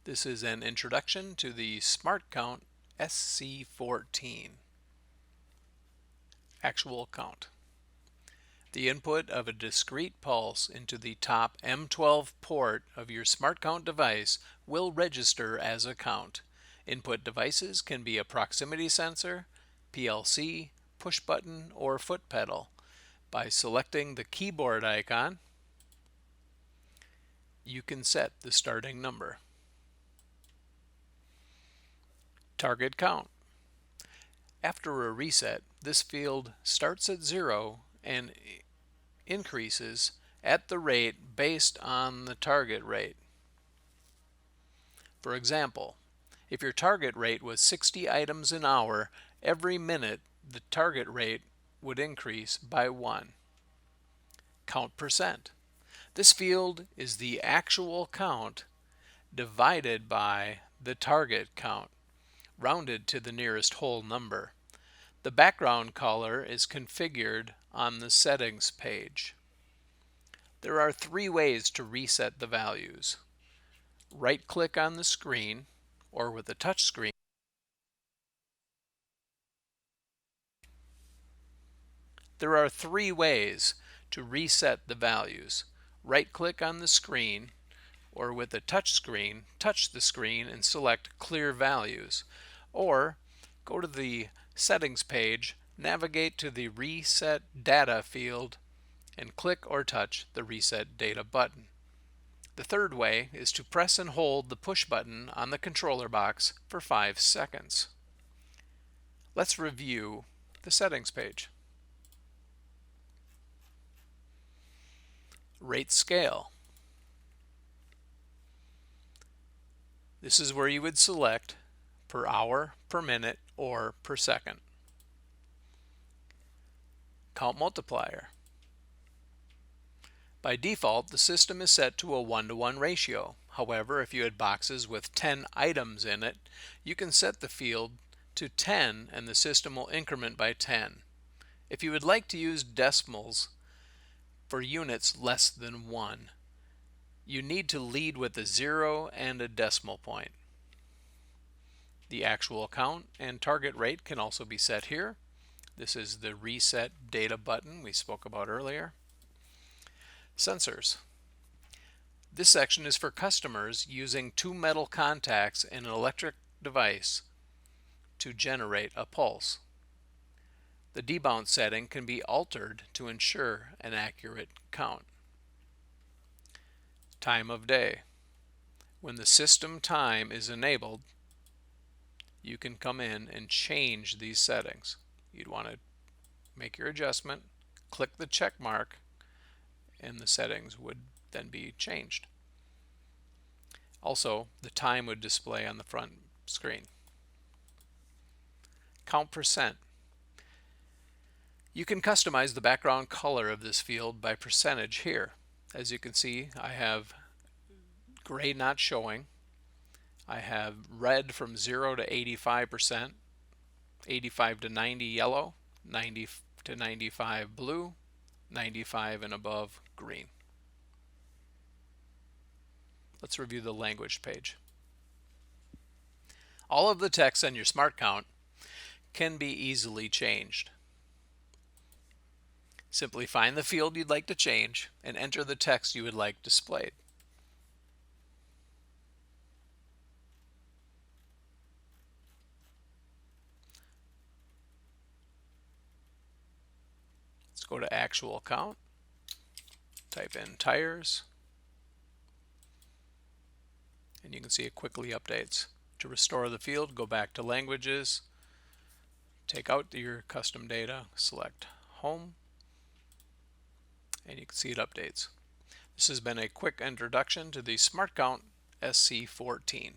This is an introduction to the SmartCount SC-14 actual count. The input of a discrete pulse into the top M12 port of your SmartCount device will register as a count. Input devices can be a proximity sensor, PLC, push button, or foot pedal. By selecting the keyboard icon, you can set the starting number. Target count. After a reset, this field starts at 0 and increases at the rate based on the target rate. For example, if your target rate was 60 items an hour, every minute the target rate would increase by 1. Count percent. This field is the actual count divided by the target count, rounded to the nearest whole number. The background color is configured on the settings page. There are 3 ways to reset the values. Right-click on the screen, or with a touch screen, there are 3 ways to reset the values. Right-click on the screen, or with a touch screen, touch the screen and select Clear Values. Or go to the settings page, navigate to the Reset Data field, and click or touch the Reset Data button. The third way is to press and hold the push button on the controller box for 5 seconds. Let's review the settings page. Rate scale. This is where you would select per hour, per minute, or per second. Count multiplier. By default, the system is set to a 1-to-1 ratio. However, if you had boxes with 10 items in it, you can set the field to 10 and the system will increment by 10. If you would like to use decimals for units less than 1, you need to lead with a 0 and a decimal point. The actual count and target rate can also be set here. This is the Reset Data button we spoke about earlier. Sensors. This section is for customers using 2 metal contacts in an electric device to generate a pulse. The debounce setting can be altered to ensure an accurate count. Time of day. When the system time is enabled, you can come in and change these settings. You'd want to make your adjustment, click the check mark, and the settings would then be changed. Also, the time would display on the front screen. Count percent. You can customize the background color of this field by percentage here. As you can see, I have gray not showing. I have red from 0 to 85%, 85 to 90 yellow, 90 to 95 blue, 95 and above green. Let's review the language page. All of the text on your SmartCount can be easily changed. Simply find the field you'd like to change and enter the text you would like displayed. Let's go to actual count, type in tires, and you can see it quickly updates. To restore the field, go back to languages, take out your custom data, select home, and you can see it updates. This has been a quick introduction to the SmartCount SC-14.